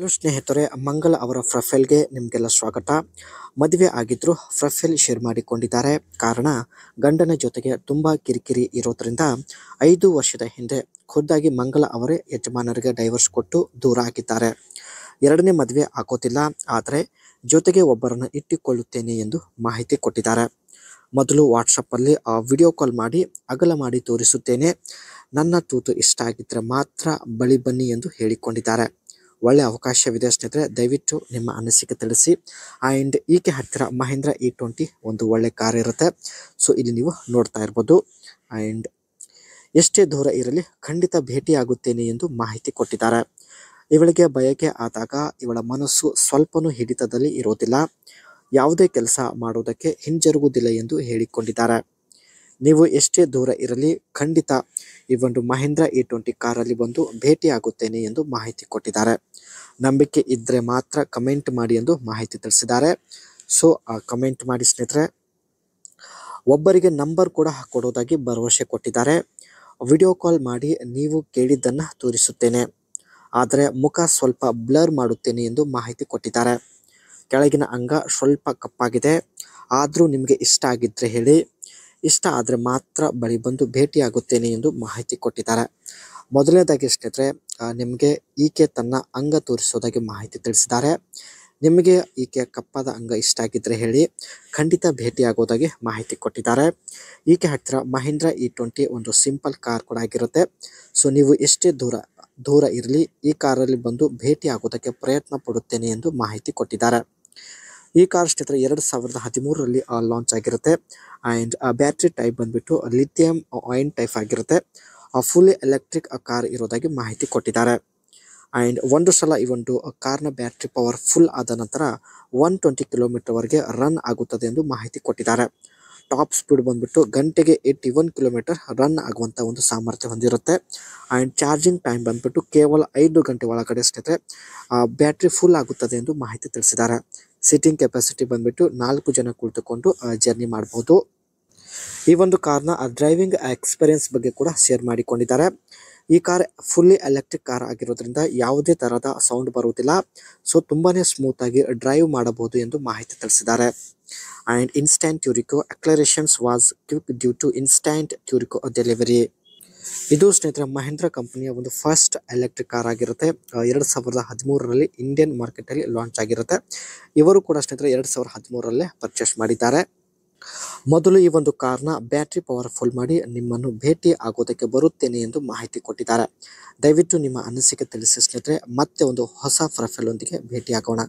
Hello ಸ್ನೇಹಿತರೆ, ಮಂಗಲ ಅವರ ಪ್ರೊಫೈಲ್ಗೆ ನಿಮಗೆಲ್ಲ ಸ್ವಾಗತ. ಮದುವೆ ಆಗಿದ್ರು ಪ್ರೊಫೈಲ್ ಶೇರ್ ಮಾಡಿಕೊಂಡಿದ್ದಾರೆ. ಕಾರಣ ಗಂಡನ ಜೊತೆಗೆ ತುಂಬ ಕಿರಿಕಿರಿ ಇರೋದ್ರಿಂದ 5 ವರ್ಷದ ಹಿಂದೆ ಖುದ್ದಾಗಿ ಮಂಗಲ ಅವರೇ ಯಜಮಾನರಿಗೆ ಡೈವರ್ಸ್ ಕೊಟ್ಟು ದೂರ ಆಗಿದ್ದಾರೆ. ಎರಡನೇ ಮದುವೆ ಆಗೋದಿಲ್ಲ, ಆದರೆ ಜೊತೆಗೆ ಒಬ್ಬರನ್ನು ಇಟ್ಟುಕೊಳ್ಳುತ್ತೇನೆ ಎಂದು ಮಾಹಿತಿ ಕೊಟ್ಟಿದ್ದಾರೆ. ಮೊದಲು ವಾಟ್ಸಪ್ಪಲ್ಲಿ ವಿಡಿಯೋ ಕಾಲ್ ಮಾಡಿ ಅಗಲ ಮಾಡಿ ತೋರಿಸುತ್ತೇನೆ, ನನ್ನ ತೂತು ಇಷ್ಟ ಆಗಿದ್ದರೆ ಮಾತ್ರ ಬಳಿ ಬನ್ನಿ ಎಂದು ಹೇಳಿಕೊಂಡಿದ್ದಾರೆ. ಒಳ್ಳೆ ಅವಕಾಶವಿದೆ ಸ್ನೇಹಿತರೆ, ದಯವಿಟ್ಟು ನಿಮ್ಮ ಅನಿಸಿಕೆ ತಿಳಿಸಿ. ಆ್ಯಂಡ್ ಈಕೆ ಹತ್ತಿರ ಮಹೀಂದ್ರ E20 ಒಂದು ಒಳ್ಳೆ ಕಾರ್ ಇರುತ್ತೆ. ಸೊ ಇಲ್ಲಿ ನೀವು ನೋಡ್ತಾ ಇರ್ಬೋದು. ಆ್ಯಂಡ್ ಎಷ್ಟೇ ದೂರ ಇರಲಿ ಖಂಡಿತ ಭೇಟಿಯಾಗುತ್ತೇನೆ ಎಂದು ಮಾಹಿತಿ ಕೊಟ್ಟಿದ್ದಾರೆ. ಇವಳಿಗೆ ಬಯಕೆ ಆದಾಗ ಇವಳ ಮನಸ್ಸು ಸ್ವಲ್ಪನೂ ಹಿಡಿತದಲ್ಲಿ ಇರೋದಿಲ್ಲ, ಯಾವುದೇ ಕೆಲಸ ಮಾಡೋದಕ್ಕೆ ಹಿಂಜರುಗುವುದಿಲ್ಲ ಎಂದು ಹೇಳಿಕೊಂಡಿದ್ದಾರೆ. ನೀವು ಎಷ್ಟೇ ದೂರ ಇರಲಿ ಖಂಡಿತ ಈ ಒಂದು ಮಹೀಂದ್ರ E20 ಕಾರಲ್ಲಿ ಬಂದು ಭೇಟಿಯಾಗುತ್ತೇನೆ ಎಂದು ಮಾಹಿತಿ ಕೊಟ್ಟಿದ್ದಾರೆ. ನಂಬಿಕೆ ಇದ್ದರೆ ಮಾತ್ರ ಕಮೆಂಟ್ ಮಾಡಿ ಎಂದು ಮಾಹಿತಿ ತಿಳಿಸಿದ್ದಾರೆ. ಸೊ ಕಮೆಂಟ್ ಮಾಡಿ ಸ್ನೇಹಿತರೆ. ಒಬ್ಬರಿಗೆ ನಂಬರ್ ಕೂಡ ಕೊಡೋದಾಗಿ ಭರವಸೆ ಕೊಟ್ಟಿದ್ದಾರೆ. ವಿಡಿಯೋ ಕಾಲ್ ಮಾಡಿ ನೀವು ಕೇಳಿದ್ದನ್ನು ತೋರಿಸುತ್ತೇನೆ, ಆದರೆ ಮುಖ ಸ್ವಲ್ಪ ಬ್ಲರ್ ಮಾಡುತ್ತೇನೆ ಎಂದು ಮಾಹಿತಿ ಕೊಟ್ಟಿದ್ದಾರೆ. ಕೆಳಗಿನ ಅಂಗ ಸ್ವಲ್ಪ ಕಪ್ಪಾಗಿದೆ, ಆದರೂ ನಿಮಗೆ ಇಷ್ಟ ಆಗಿದ್ದರೆ ಹೇಳಿ, ಇಷ್ಟ ಆದರೆ ಮಾತ್ರ ಬಳಿ ಬಂದು ಭೇಟಿಯಾಗುತ್ತೇನೆ ಎಂದು ಮಾಹಿತಿ ಕೊಟ್ಟಿದ್ದಾರೆ. ಮೊದಲನೇದಾಗಿ ಸ್ನೇಹಿತರೆ, ನಿಮಗೆ ಈಕೆ ತನ್ನ ಅಂಗ ತೋರಿಸೋದಾಗಿ ಮಾಹಿತಿ ತಿಳಿಸಿದ್ದಾರೆ. ನಿಮಗೆ ಈಕೆ ಕಪ್ಪಾದ ಅಂಗ ಇಷ್ಟ ಆಗಿದ್ದರೆ ಹೇಳಿ, ಖಂಡಿತ ಭೇಟಿಯಾಗೋದಾಗಿ ಮಾಹಿತಿ ಕೊಟ್ಟಿದ್ದಾರೆ. ಈಕೆ ಹತ್ತಿರ ಮಹೀಂದ್ರ E20 ಒಂದು ಸಿಂಪಲ್ ಕಾರ್ ಕೂಡ ಆಗಿರುತ್ತೆ. ಸೊ ನೀವು ಎಷ್ಟೇ ದೂರ ಇರಲಿ ಈ ಕಾರಲ್ಲಿ ಬಂದು ಭೇಟಿ ಆಗೋದಕ್ಕೆ ಪ್ರಯತ್ನ ಪಡುತ್ತೇನೆ ಎಂದು ಮಾಹಿತಿ ಕೊಟ್ಟಿದ್ದಾರೆ. ಈ ಕಾರ್ ಸ್ನೇಹಿತರೆ 2013ರಲ್ಲಿ ಲಾಂಚ್ ಆಗಿರುತ್ತೆ. ಆ್ಯಂಡ್ ಬ್ಯಾಟ್ರಿ ಟೈಪ್ ಬಂದ್ಬಿಟ್ಟು ಲಿಥಿಯಂ ಅಯಾನ್ ಟೈಪ್ ಆಗಿರುತ್ತೆ. ಫುಲ್ಲಿ ಎಲೆಕ್ಟ್ರಿಕ್ ಕಾರ್ ಇರೋದಾಗಿ ಮಾಹಿತಿ ಕೊಟ್ಟಿದ್ದಾರೆ. ಆ್ಯಂಡ್ ಒಂದು ಸಲ ಈ ಒಂದು ಕಾರ್ನ ಬ್ಯಾಟ್ರಿ ಪವರ್ ಫುಲ್ ಆದ ನಂತರ 120 ಕಿಲೋಮೀಟರ್ವರೆಗೆ ರನ್ ಆಗುತ್ತದೆ ಎಂದು ಮಾಹಿತಿ ಕೊಟ್ಟಿದ್ದಾರೆ. ಟಾಪ್ ಸ್ಪೀಡ್ ಬಂದ್ಬಿಟ್ಟು ಗಂಟೆಗೆ 81 ಕಿಲೋಮೀಟರ್ ರನ್ ಆಗುವಂಥ ಒಂದು ಸಾಮರ್ಥ್ಯ ಹೊಂದಿರುತ್ತೆ. ಆ್ಯಂಡ್ ಚಾರ್ಜಿಂಗ್ ಟೈಮ್ ಬಂದ್ಬಿಟ್ಟು ಕೇವಲ 5 ಗಂಟೆ ಒಳಗಡೆ ಸ್ನೇಹಿತರೆ ಬ್ಯಾಟ್ರಿ ಫುಲ್ ಆಗುತ್ತದೆ ಎಂದು ಮಾಹಿತಿ ತಿಳಿಸಿದ್ದಾರೆ. ಸಿಟ್ಟಿಂಗ್ ಕೆಪಾಸಿಟಿ ಬಂದ್ಬಿಟ್ಟು 4 ಜನ ಕುಳಿತುಕೊಂಡು ಜರ್ನಿ ಮಾಡಬಹುದು. ಈ ಒಂದು ಕಾರ್ನ ಡ್ರೈವಿಂಗ್ ಎಕ್ಸ್ಪೀರಿಯನ್ಸ್ ಬಗ್ಗೆ ಕೂಡ ಶೇರ್ ಮಾಡಿಕೊಂಡಿದ್ದಾರೆ. ಈ ಕಾರ್ ಫುಲ್ಲಿ ಎಲೆಕ್ಟ್ರಿಕ್ ಕಾರ್ ಆಗಿರೋದ್ರಿಂದ ಯಾವುದೇ ತರಹದ ಸೌಂಡ್ ಬರುವುದಿಲ್ಲ. ಸೊ ತುಂಬಾನೇ ಸ್ಮೂತ್ ಆಗಿ ಡ್ರೈವ್ ಮಾಡಬಹುದು ಎಂದು ಮಾಹಿತಿ ತಿಳಿಸಿದ್ದಾರೆ. And instant torque accelerations was quick due to instant torque delivery. ಇದು ಸ್ನೇಹಿತರೆ ಮಹೀಂದ್ರ ಕಂಪನಿಯ ಒಂದು ಫಸ್ಟ್ ಎಲೆಕ್ಟ್ರಿಕ್ ಕಾರ್ ಆಗಿರುತ್ತೆ. 2013ರಲ್ಲಿ ಇಂಡಿಯನ್ ಮಾರ್ಕೆಟಲ್ಲಿ ಲಾಂಚ್ ಆಗಿರುತ್ತೆ. ಇವರು ಕೂಡ ಸ್ನೇಹಿತರೆ 2013ರಲ್ಲೇ ಪರ್ಚೇಸ್ ಮಾಡಿದ್ದಾರೆ. ಮೊದಲು ಈ ಒಂದು ಕಾರ್ನ ಬ್ಯಾಟ್ರಿ ಪವರ್ ಫುಲ್ ಮಾಡಿ ನಿಮ್ಮನ್ನು ಭೇಟಿ ಆಗೋದಕ್ಕೆ ಬರುತ್ತೇನೆ ಎಂದು ಮಾಹಿತಿ ಕೊಟ್ಟಿದ್ದಾರೆ. ದಯವಿಟ್ಟು ನಿಮ್ಮ ಅನಿಸಿಕೆ ತಿಳಿಸಿ ಸ್ನೇಹಿತರೆ. ಮತ್ತೆ ಒಂದು ಹೊಸ ಪ್ರೊಫೈಲ್ ಒಂದಿಗೆ ಭೇಟಿ ಆಗೋಣ.